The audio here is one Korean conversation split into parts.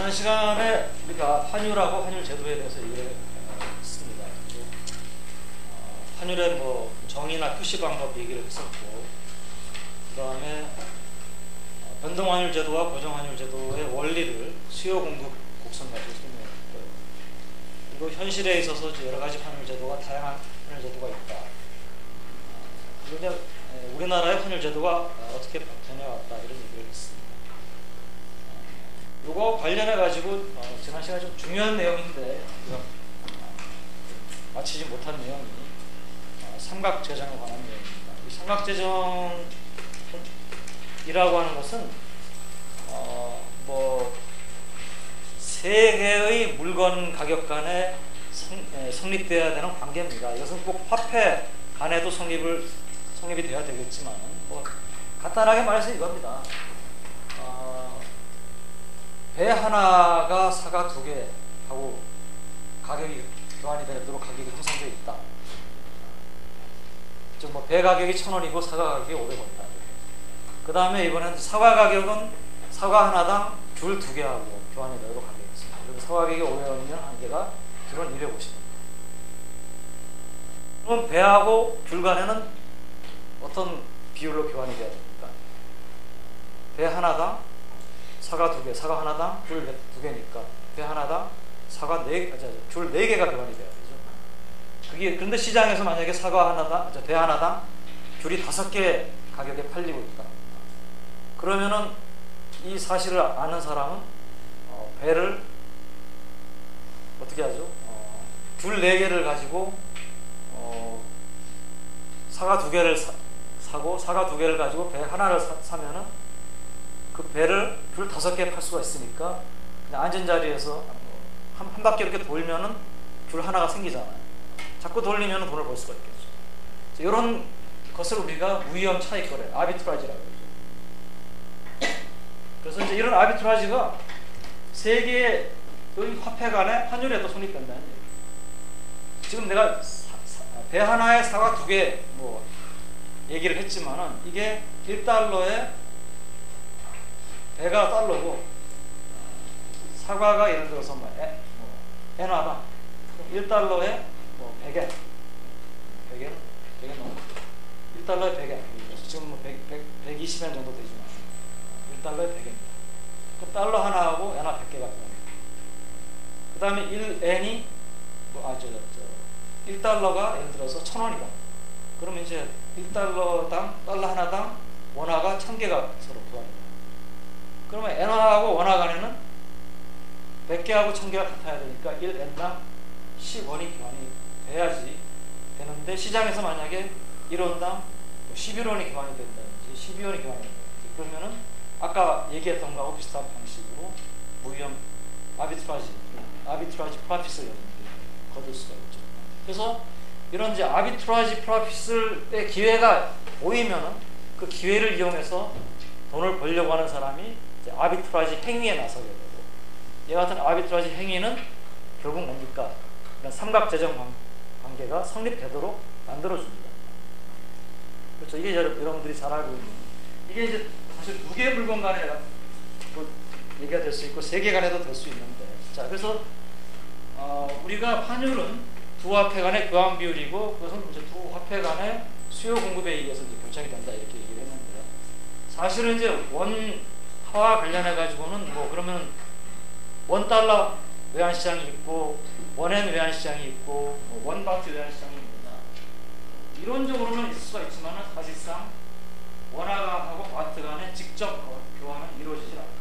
지난 시간에 우리가 환율하고 환율 제도에 대해서 얘기했습니다. 환율의 뭐 정의나 표시 방법 얘기를 했었고, 그 다음에 변동 환율 제도와 고정 환율 제도의 원리를 수요 공급 곡선 가지고 설명했고요. 그리고 현실에 있어서 여러 가지 환율 제도가 다양한 환율 제도가 있다. 그리고 이제 우리나라의 환율 제도가 어떻게 변해왔다 이런 얘기를 했습니다. 이거 관련해 가지고 지난 시간에 좀 중요한 내용인데 마치지 못한 내용이 삼각재정에 관한 내용입니다. 이 삼각재정이라고 하는 것은 뭐 세 개의 물건 가격 간에 성립돼야 되는 관계입니다. 이것은 꼭 화폐 간에도 성립이 돼야 되겠지만, 뭐 간단하게 말해서 이겁니다. 배 하나가 사과 두 개 하고 가격이 교환이 되도록 가격이 형성되어 있다. 즉 뭐 배 가격이 1,000원이고 사과 가격이 500원이다. 그 다음에 이번엔 사과 가격은 사과 하나당 귤 두 개하고 교환이 되도록 가격이 있습니다. 그리고 사과 가격이 500원이면 한 개가 귤은 250원. 그럼 배하고 귤 간에는 어떤 비율로 교환이 돼야 됩니까? 배 하나당 사과 두 개, 사과 하나당 귤 두 개니까 배 하나당 사과 귤 네 개가 교환이 돼야 되죠. 그런데 시장에서 만약에 사과 하나당, 배 하나당 귤이 5개 가격에 팔리고 있다. 그러면은 이 사실을 아는 사람은 배를 어떻게 하죠? 귤 4개를 가지고 사과 2개를 사고 사과 2개를 가지고 배 하나를 사면은 그 배를 귤 5개 팔 수가 있으니까 그냥 앉은 자리에서 한 바퀴 이렇게 돌면은 귤 하나가 생기잖아요. 자꾸 돌리면 돈을 벌 수가 있겠죠. 이런 것을 우리가 무위험 차익 거래, 아비트라지라고 하죠. 그래서 이제 이런 아비트라지가 세계의 화폐 간의 환율에도 성립된다는 얘기예요. 지금 내가 배 하나에 사과 2개 뭐 얘기를 했지만은 이게 1달러에 배가 달러고 사과가 예를 들어서 엔화다. 1달러에 뭐 100엔. 100엔 넘어. 1달러에 100엔. 지금 뭐 120엔 정도 되지만 1달러에 100엔입니다. 그 달러 하나하고 엔화 100개가 됩니다. 그 다음에 1엔이 1달러가 예를 들어서 1,000원이다. 그러면 이제 1달러당 달러 하나당 원화가 1,000개가 서로 교환이 돼요. 그러면 엔화하고 원화 간에는 100개하고 1,000개가 같아야 되니까 1엔당 10원이 교환이 돼야지 되는데, 시장에서 만약에 1원당 11원이 교환이 된다든지 12원이 교환이 된다든지 그러면은 아까 얘기했던 거하고 비슷한 방식으로 무위험 아비트라지 프라핏을 거둘 수가 있죠. 그래서 이런 이제 아비트라지 프라핏의 기회가 보이면은 그 기회를 이용해서 돈을 벌려고 하는 사람이 이제 아비트라지 행위에 나서게 되고, 이 같은 아비트라지 행위는 결국 뭡니까? 삼각재정 관계가 성립되도록 만들어줍니다. 그렇죠. 이게 여러분들이 잘 알고 있는, 이게 이제 사실 2개의 물건 간에 얘기가 될 수 있고 3개 간에도 될 수 있는데, 자, 그래서 우리가 환율은 두 화폐 간의 교환 비율이고, 그것은 이제 두 화폐 간의 수요 공급에 의해서 이제 결정이 된다 이렇게 얘기를 했는데, 사실은 이제 원화와 관련해 가지고는 뭐 그러면 $1 외환시장이 있고 원엔 외환시장이 있고 원바트 외환시장이 있느냐, 이론적으로는 있을 수가 있지만 사실상 원화하고 바트 간의 직접 교환은 이루어지지 않습니다.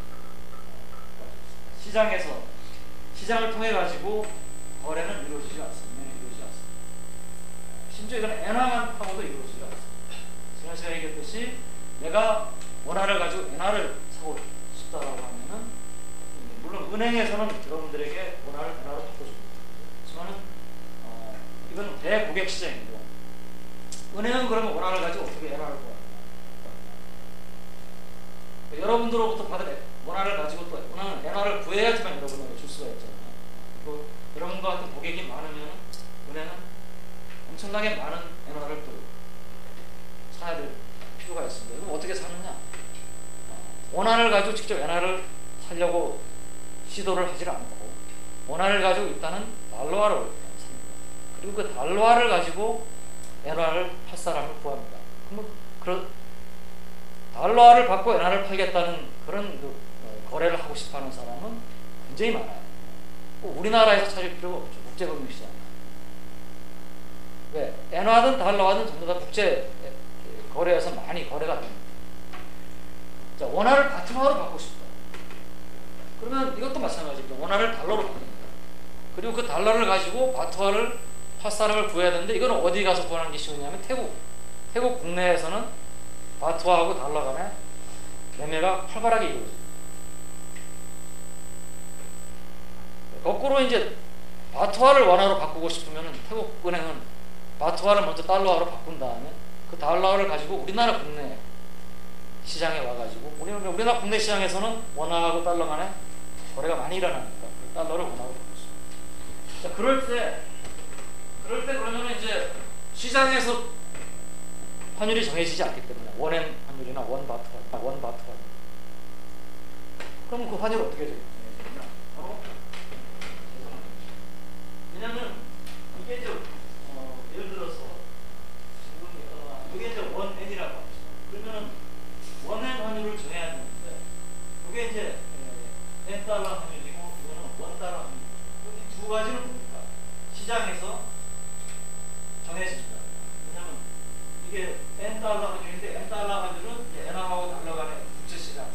시장을 통해 가지고 거래는 이루어지지 않습니다. 심지어 이건 엔화하고도 이루어지지 않습니다. 지난 시간에 얘기했듯이 내가 원화를 가지고 엔화를 사고 싶다라고 하면은, 물론 은행에서는 여러분들에게 원화를 엔화로 바꿔줍니다. 하지만은 이건 대고객 시장이고, 은행은 그러면 원화를 가지고 어떻게 엔화를 구합니까? 여러분들로부터 받은 원화를 가지고 또 은행은 엔화를 구해야지만 여러분에게 줄 수가 있잖아요. 그리고 여러분과 같은 고객이 많으면 은행은 엄청나게 많은 엔화를 또 사야 될 필요가 있습니다. 그럼 어떻게 사느냐? 원화를 가지고 직접 엔화를 살려고 시도를 하지 않고 원화를 가지고 일단은 달러화를 삽니다. 그리고 그 달러화를 가지고 엔화를 팔 사람을 구합니다. 그럼 달러화를 받고 엔화를 팔겠다는 그런 거래를 하고 싶어하는 사람은 굉장히 많아요. 우리나라에서 찾을 필요가 없죠. 국제금융시장. 왜? 엔화든 달러화든 전부 다 국제 거래에서 많이 거래가 됩니다. 자, 원화를 바트화로 바꾸고 싶다. 그러면 이것도 마찬가지입니다. 원화를 달러로 바꿉니다. 그리고 그 달러를 가지고 바트화를 팔 사람을 구해야 되는데 이건 어디 가서 구하는 게 쉬우냐면 태국 국내에서는 바트화하고 달러 간에 매매가 활발하게 이루어집니다. 거꾸로 이제 바트화를 원화로 바꾸고 싶으면 태국 은행은 바트화를 먼저 달러화로 바꾼 다음에 그 달러를 가지고 우리나라 국내 시장에 와가지고 우리나라 국내 시장에서는 원화하고 달러 간에 거래가 많이 일어나니까 그 달러를 원화로 바꿨습니다. 자, 그럴 때 그러면 이제 시장에서 환율이 정해지지 않기 때문에 원엔 환율이나 원바트화 그러면 그 환율 어떻게 되냐? 바로 왜냐면 이게 이제 예를 들어서 지금 이게 이제 원엔이라고 하죠. 그러면은 원엔 환율을 정해야 되는데 그게 이제 엔달러 환율이고 이거는 원달러 환율. 이 두 가지는 뭡니까? 시장에서 정해집니다. 왜냐면 이게 엔달러 환율인데 엔달러 환율은 엔화하고 달러 간의 국제시장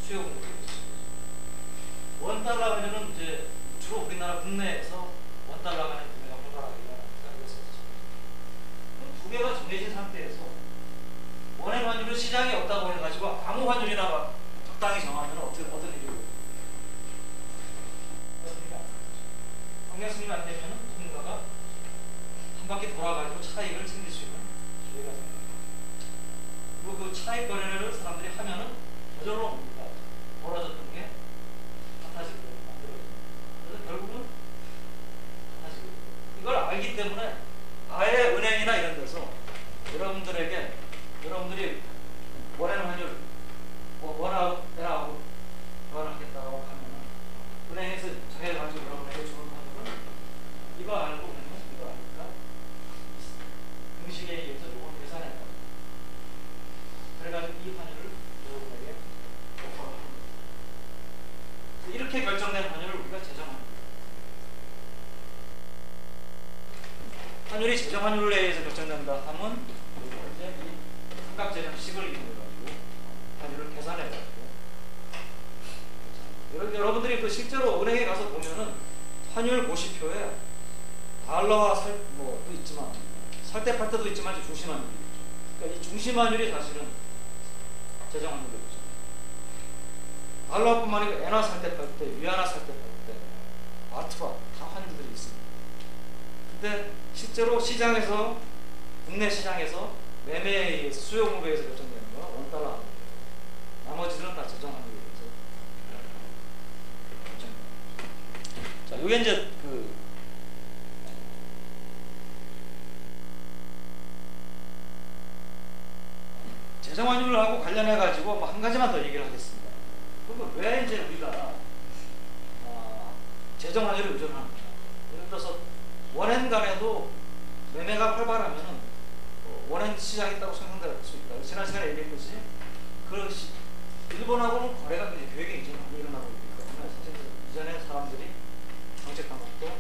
수요 공급이 있습니다. 원달러 환율은 이제 주로 우리나라 국내에서 원달러 간의 구매가 활발하게 일어납니다. 그래서 두 개가 정해진 상태에서 원엔 환율은 시장이 없다고 해가지고 아무 환율이나 적당히 정하면 어떤 일이 경쟁성이 안 되면 누군가가 한 바퀴 돌아가지고 차익을 챙길 수 있는 기회가 생깁니다. 그리고 그 차익 거래를 사람들이 하면은 저절로 뭡니까? 벌어졌던 게 같아지게 만들어집니다. 그래서 결국은 같아지게 됩니다. 이걸 알기 때문에 아예 은행이나 이런 데서 여러분들이 원하는 환율 원하고 교환하겠다고 하면은 은행에서 정해가지고 여러분에게 주는 환율은 이거 알고 그러면 이거 아니까 공식에 의해서 요걸 계산했다. 그래가지고 이 환율을 여러분에게 오퍼를 합니다. 이렇게 결정된 환율을 우리가 재정환율. 환율이 재정환율에 의해서 결정된다 하면 이제 이 삼각재정식을 이용해가지고 환율을 계산해가지고 여러분들이 그 실제로 은행에 가서 보면은 환율 고시표에 달러와 도 있지만 살 때 팔 때도 있지만 중심환율이 있죠. 그러니까 이 중심환율이 사실은 재정환율이죠. 달러뿐만 아니라 엔화 살 때 팔 때, 위안화 살 때 팔 때, 바트화 다 환율들이 있습니다. 근데 실제로 시장에서 국내 시장에서 매매에 의해서 수요 공급에 의해서 결정되는 건 원달러 환율이에요. 나머지는 다 재정환율에 의해서 결정됩니다. 자, 이게 이제 재정환율하고 관련해가지고 뭐 한 가지만 더 얘기를 하겠습니다. 그리고 왜 이제 우리가 재정환율을 의존하는가? 예를 들어서 원엔 간에도 매매가 활발하면은 원엔 시장이 있다고 생각될 수 있다. 지난 시간에 얘기했듯이 일본하고는 거래가 계획이 이제 많이 일어나고 있기 때문에 사실 이전에 사람들이 정책 방법도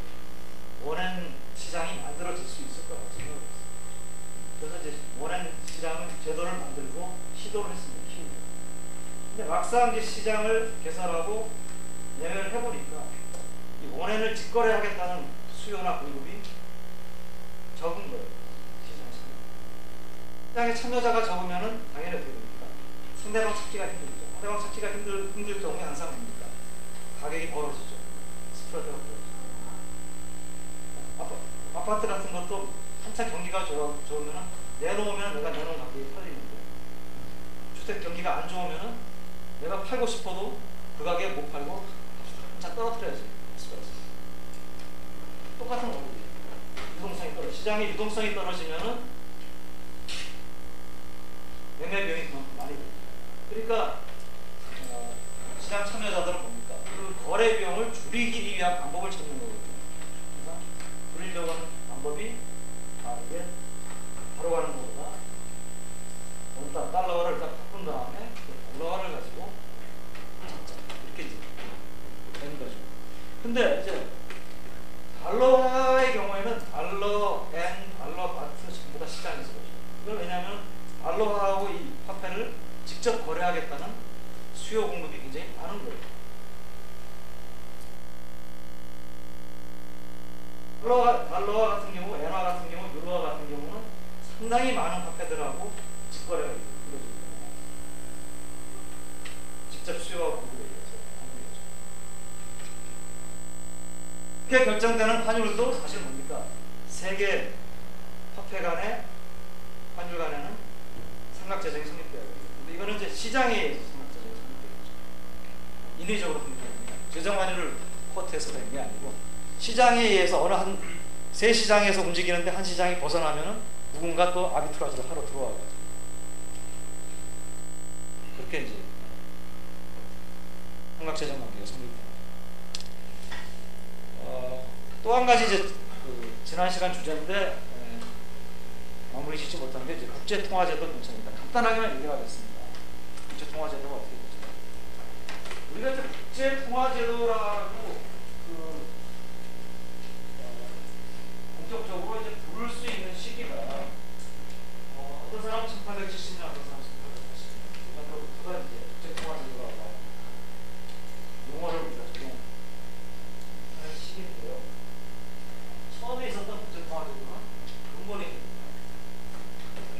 원엔 시장이 만들어질 수 있을 거라고 생각했어요. 그래서 이제 원엔 시장을 제도를 만들고 시도를 했습니다. 근데 막상 이제 시장을 개설하고 매매를 해보니까 이 원엔을 직거래하겠다는 수요나 공급이 적은 거예요. 시장에 참여자가 적으면은 당연히 어떻게 됩니까? 상대방 찾기가 힘들죠. 상대방 찾기가 힘들 경우에 항상 뭡니까? 가격이 벌어지죠. 스프레드가 벌어지죠. 아파트 같은 것도 한참 경기가 좋으면은 내놓으면 내가 내놓은 가격이 팔리는데 주택 경기가 안 좋으면은 내가 팔고 싶어도 그 가격에 못 팔고 한참 떨어뜨려야지. 똑같은 원리예요. 유동성이 떨어져. 시장의 유동성이 떨어지면은 매매 비용이 그만큼 많이 들어요. 그러니까 시장 참여자들은 뭡니까? 그 거래 비용을 줄이기 위한 방법을 찾는 거거든요. 그래서 줄이려고 하는 방법이 이게 바로 가는 거보다 일단 달러화를 일단 바꾼 다음에 그 달러화를 가지고 찾자 이렇게 이제 되는 거죠. 근데 이제 달러화의 경우에는 달러, 엔, 달러, 바트 전부 다 시장에서 거죠. 이걸 왜냐하면 달러화하고 이 화폐를 직접 거래하겠다는 수요 공급이 굉장히 많은 거예요. 달러화 같은 경우, 엔화 같은 경우, 유로화 같은 경우는 상당히 많은 화폐들하고 직거래가 이루어집니다. 직접 수요와 공급에 의해서 하는 거죠. 이렇게 결정되는 환율도 사실 뭡니까? 세계 화폐 간의 환율 간에는 삼각재정이 성립돼야 돼요. 근데 이거는 이제 시장에 의해서 삼각재정이 성립되겠죠. 인위적으로 성립되는 게 재정 환율을 코트해서 되는 게 아니고 시장에 의해서 어느 한 세 시장에서 움직이는데 한 시장이 벗어나면은 누군가 또 아비트라지를 하러 들어와가지고 그렇게 이제 삼각재정 관계가 성립됩니다. 또 한 가지 이제 지난 시간 주제인데 마무리 짓지 못한 게 이제 국제통화제도 문제입니다. 간단하게만 얘기하겠습니다. 국제통화제도가 어떻게 되죠? 우리가 이제 국제통화제도라고 본격적으로 이제 부를 수 있는 시기가 어떤 사람은 1870년, 어떤 사람은 1880년부터가 이제 국제통화제도라고 용어를 우리가 적용하는 시기인데요. 처음에 있었던 국제통화제도는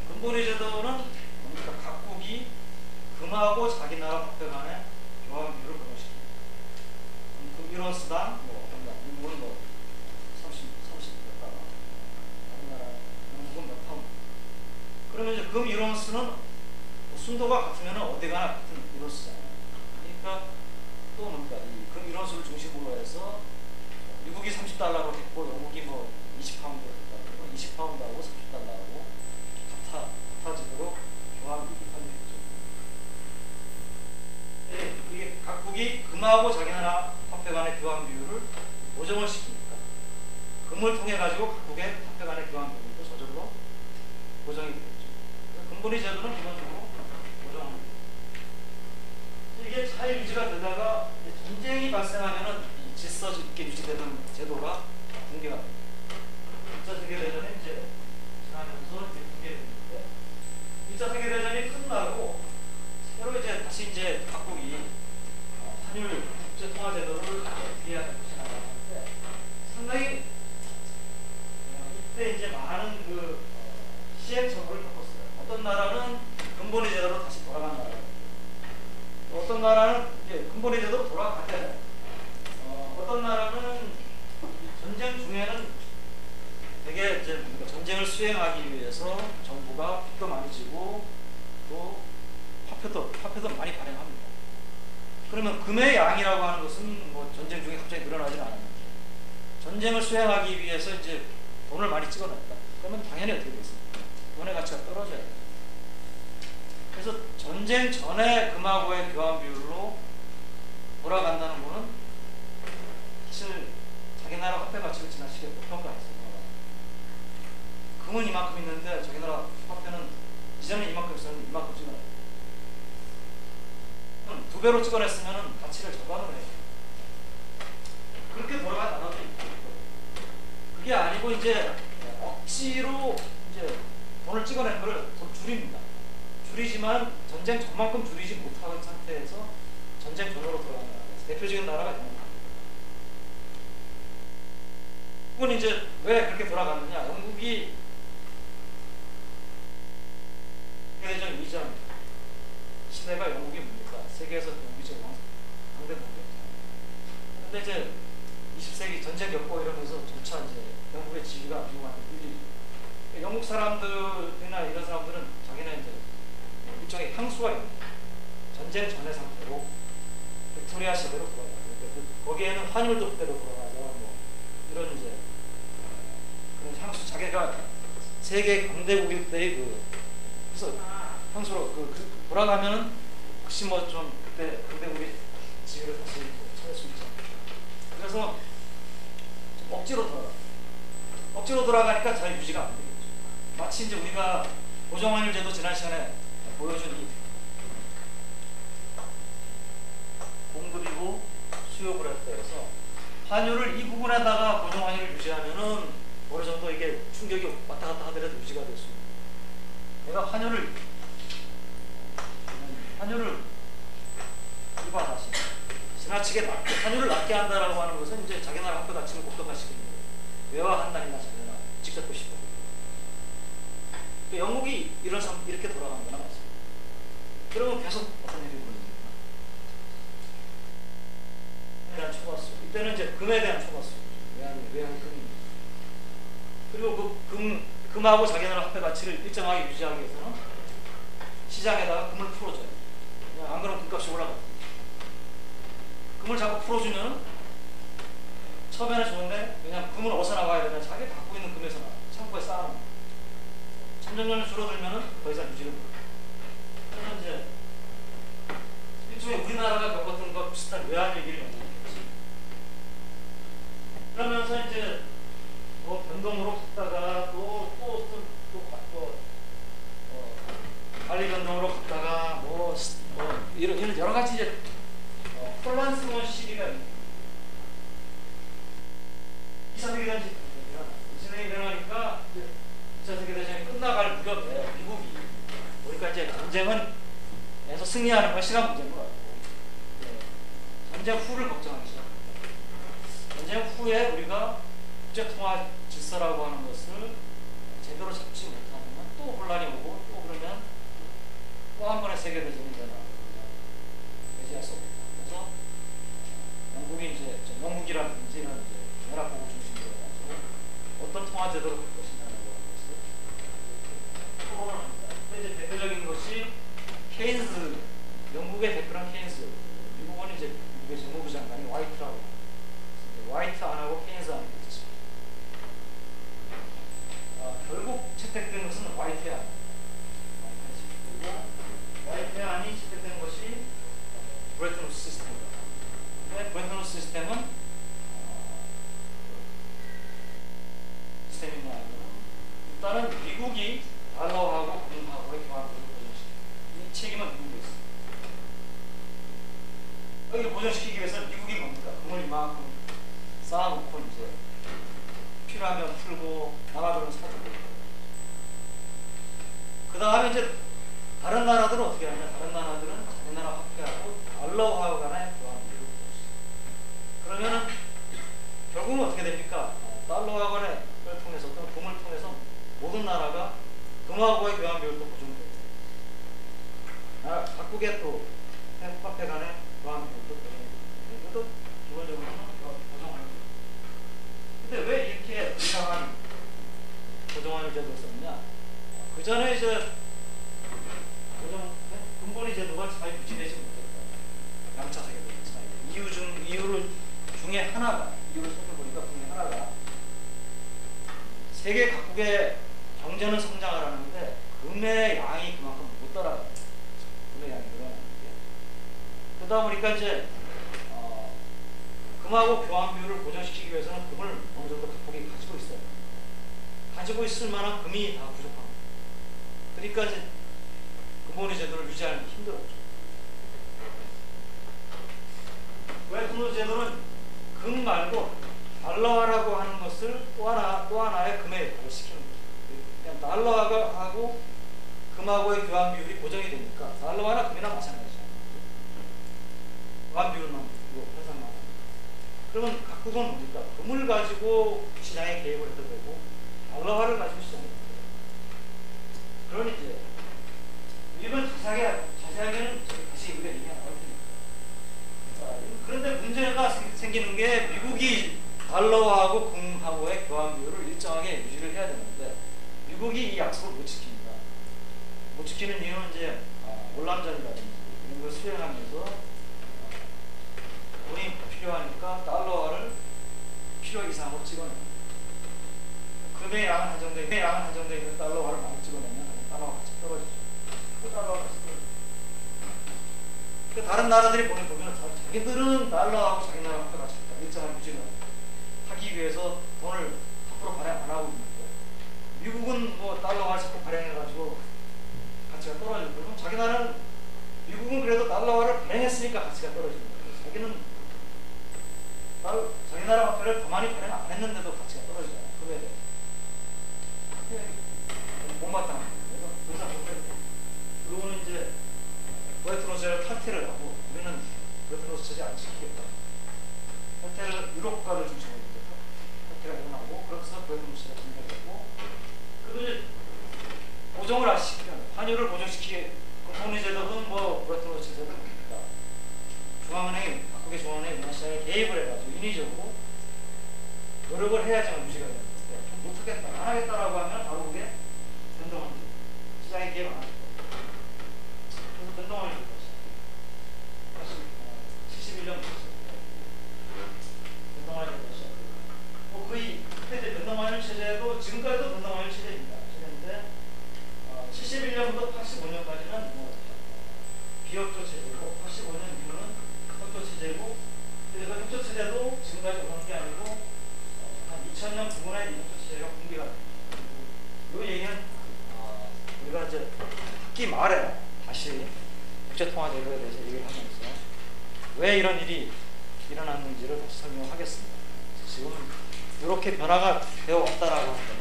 근본위 제도는 뭡니까? 각국이 금하고 자기 나라 화폐 간의 교환 비율을 고정시킵니다. 금 1원스당 미국은 30 몇 달러, 다른 나라 영국은 몇 파운드. 그러면 이제 금 1원스는 순도가 같으면 어디 가나 같은 1원스잖아요. 그러니까 또 뭡니까? 이 금 1원스를 중심으로 해서 미국이 30달러로 했고 영국이 20파운드로 했다고 20파운드하고 30달러하고 같아지도록 교환비율이 편입했죠. 이게 각국이 금하고 자기 나라 화폐 간의 교환 비율을 고정을 시키니까 금을 통해 가지고 각국의 화폐 간의 교환 비율도 저절로 고정이 되겠죠. 근본위 제도는 기본적으로 고정합니다. 이게 잘 유지가 되다가 전쟁이 발생하면은 이 질서 있게 유지되는 제도가 붕괴가 됩니다. 2차 세계대전에 이제 지나면서 이제 붕괴됐는데 2차 세계대전이 끝나고 새로 이제 다시 이제 각국이 환율 국제통화제도를 어떻게 해야 될 것이냐 하는데 상당히 이때 이제 많은 시행착오를 겪었어요. 어떤 나라는 근본위 제도로 다시 돌아간 나라, 어떤 나라는 이제 근본위 제도로 돌아갔대요. 어떤 나라는 전쟁 중에는 되게 이제 전쟁을 수행하기 위해서 정부가 빚도 많이 지고 또 화폐도 많이 발행합니다. 그러면 금의 양이라고 하는 것은 전쟁 중에 갑자기 늘어나지는 않았는데 전쟁을 수행하기 위해서 이제 돈을 많이 찍어냈다. 그러면 당연히 어떻게 되겠습니까? 돈의 가치가 떨어져야 돼요. 그래서 전쟁 전에 금하고의 교환 비율로 돌아간다는 거는 사실 자기 나라 화폐 가치를 지나치게 고평가했어요. 금은 이만큼 있는데 자기 나라 화폐는 이전에 이만큼 있었는데 이만큼 찍어냈어요. 2배로 찍어냈으면 가치를 절반으로 해요. 그렇게 돌아간 나라도 있고 그게 아니고 이제 억지로 이제 돈을 찍어낸 걸 더 줄입니다. 줄이지만 전쟁 전만큼 줄이지 못하는 상태에서 전쟁 전으로 돌아간 나라에서 대표적인 나라가 영국입니다. 그건 이제 왜 그렇게 돌아갔느냐? 영국이 세계대전 이전 시대가 영국이 뭡니까? 세계에서 영국이 제일 강대 국가였잖아요. 근데 이제 20세기 전쟁 겪고 이러면서 점차 이제 영국의 지위가 미국한테 밀리죠. 영국 사람들이나 이런 사람들은 자기네 이제 일종의 향수가 있는 전쟁 전의 상태로 빅토리아 시대로 돌아가요. 거기에는 환율도 그대로 돌아가죠. 이런 이제 그런 향수 자기가 세계 강대국일 때의 그래서 향수로 돌아가면은 혹시 좀 그때 강대국의 지위를 다시 찾을 수 있죠. 그래서 억지로 돌아가. 억지로 돌아가니까 잘 유지가 안 되겠죠. 마치 이제 우리가 고정환율 제도 지난 시간에 보여준 이 공급이고 수요 브레프에서 환율을 이 부분에다가 고정환율을 유지하면은 어느 정도 이게 충격이 왔다 갔다 하더라도 유지가 될 수 있습니다. 내가 환율을 이봐 다시 지나치게 낮게 환율을 낮게 한다라고 하는 것은 이제 자기 나라 학교 다치는 국가시키는 거예요. 외화 한다니나 자기 나라 직접 보시고 영국이 이렇게 돌아간 거나 맞습니다. 그러면 계속 어떤 일이 벌어집니까? 대한 초과수. 이때는 이제 금에 대한 초과수. 외환이 금입니다. 그리고 그 금하고 자기 나라 화폐 가치를 일정하게 유지하기 위해서는 시장에다가 금을 풀어줘요. 안 그러면 금값이 올라가요. 금을 자꾸 풀어주면 처음에는 좋은데 왜냐면 금은 어디서 나와야 되냐 자기 갖고 있는 금에서 나와. 창고에 쌓아놓은 점점점 줄어들면은 더 이상 유지를 못해요. 그래서 이제 일종의 우리나라가 겪었던 것 비슷한 외환 위기를 연상했지. 그러면서 이제 뭐 변동으로 갔다가 또 관리 변동으로 갔다가 뭐 이런 여러 가지 이제 혼란스러운 시기가 2차 세계대전이 일어나니까 2차 세계대전이 끝나갈 무렵에 미국이 그러니까 이제 전쟁에서 승리하는 건 시간 문제인 것 같고 전쟁 후를 걱정하기 시작합니다. 전쟁 후에 우리가 국제통화 질서라고 하는 것을 제대로 잡지 못하면 또 혼란이 오고 또 그러면 또 한 번의 세계대전이 일어나고 배제할 수 없다. 그래서 영국이라는 문제는 이제 연합국을 중심으로 해가지고 어떤 통화 제도를 갈 것이냐라고 하는 것을 토론을 합니다. 근데 이제 대표적인 것이 케인스, 영국의 대표는 케인스, 미국은 이제 미국의 정무부 장관이 화이트라고 화이트 안 하고 케인스 안이 됐죠. 결국 채택된 것은 화이트의 안. 화이트의 안이 채택된 것이 브레튼 우드 시스템입니다. 근데 브레튼 우드 시스템은 시스템이 뭐냐면 일단은 미국이 달러하고 금하고의 교환율을 보존시킵니다. 이 책임은 미국에 있습니다. 여기를 보존시키기 위해서 미국이 뭡니까? 금을 이만큼 쌓아놓고 이제 필요하면 풀고 나라들은 사주고 그 다음에 이제 다른 나라들은 어떻게 하냐? 다른 나라들은 자기 나라 화폐하고 달러하고 간의 교환율을 그러면은 결국은 어떻게 됩니까? 달러하고 간의 걸 통해서 또는 금을 통해서 모든 나라가 금하고의 교환 비율도 보존돼요. 각국의 또 화폐 간의 교환 비율도 보존돼요. 이것도 기본적으로는 고정환율. 근데 왜 이렇게 이상한 고정환율 제도를 썼느냐? 그 전에 이제 근본위 제도가 잘 유지되지 못했다. 양차 세계대전 차이. 이유를 중에 하나가 이유를 살펴보니까 중에 하나가 세계 각국의 경제는 성장을 하는데 금의 양이 그만큼 못 따라가요. 금의 양이 늘어나는 게. 그러다 보니까 이제 금하고 교환 비율을 보존시키기 위해서는 금을 어느 정도 각국이 가지고 있어요. 가지고 있을 만한 금이 다 부족합니다. 그러니까 이제 금본위 제도를 유지하는 게 힘들었죠. 브레튼 우드 제도는 금 말고 달러화라고 하는 것을 또 하나의 금에 시키는 거예요. 그냥 달러화하고 금하고의 교환 비율이 고정이 되니까 달러화나 금이나 마찬가지죠. 교환 비율만 회상만. 그러면 각국은 뭡니까? 금을 가지고 시장에 개입을 해도 되고 달러화를 가지고 시장에 해도 돼요. 그러니 이제 이건 자세하게는 다시 우리가 얘기하는 거거든요. 그런데 문제가 생기는 게 미국이 달러하고 금하고의 교환 비율을 일정하게 유지를 해야 되는데 미국이 이 약속을 못 지킵니다. 못 지키는 이유는 이제 월남전이라든지 이런 걸 수행하면서 돈이 필요하니까 달러화를 필요 이상으로 찍어내요. 금의 양은 한정되어 있는 달러화를 많이 찍어내면 달러화가 같이 떨어지죠. 그 달러화가 같이 떨어지죠. 다른 나라들이 보면 자기들은 달러하고 자기 나라 화폐 가치가 일정한 유지를 하기 위해서 돈을 함부로 발행 안 하고 있는데, 미국은 뭐 달러화 자꾸 발행해가지고 가치가 떨어지고, 그럼 자기 나라는 미국은 그래도 달러화를 발행했으니까 가치가 떨어지는 거예요. 자기는 자기 나라 화폐를 더 많이 발행 안 했는데도 가치가 떨어지잖아요. 그거에 대해 못마땅한 거예요. 그래서 더 이상 못해요. 그리고는 이제 브레튼 우드를 탈퇴를 하고, 우리는 브레튼 우드 체제 안 지키겠다. 탈퇴를 유럽 국가를 중심으로 탈퇴가 일어나고, 그래서 브레튼 우드 체제가 분열되고, 그리고 이제 보정을 안 시키면 환율을 보정시키게, 금리 제도는 뭐 브레튼 우드 체제도 뭡니까? 중앙은행이, 각국의 중앙은행이 문화시장에 개입을 해가지고 인위적으로 노력을 해야지만 유지가 되는 건데, 못하겠다, 안 하겠다라고 하면 바로 그게 변동을 해요. 시장에 개입 안 하겠다. 그래서 변동을 해요. 71년부터 변동환율 시작. 뭐 거의 그때 변동환율 체제도 지금까지도 변동환율 체제입니다. 체제인데 71년부터 85년까지는 뭐 비협조 체제고, 85년 이후는 협조 체제고, 그래서 협조 체제도 지금까지 오는 게 아니고 한 2000년 부근에 협조 체제가 붕괴가 됩니다. 이 얘기는 우리가 이제 학기 말에 다시 국제통화제도에 대해서 얘기를 하면서 왜 이런 일이 일어났는지를 다시 설명하겠습니다. 지금 이렇게 변화가 되어 왔다라고 하는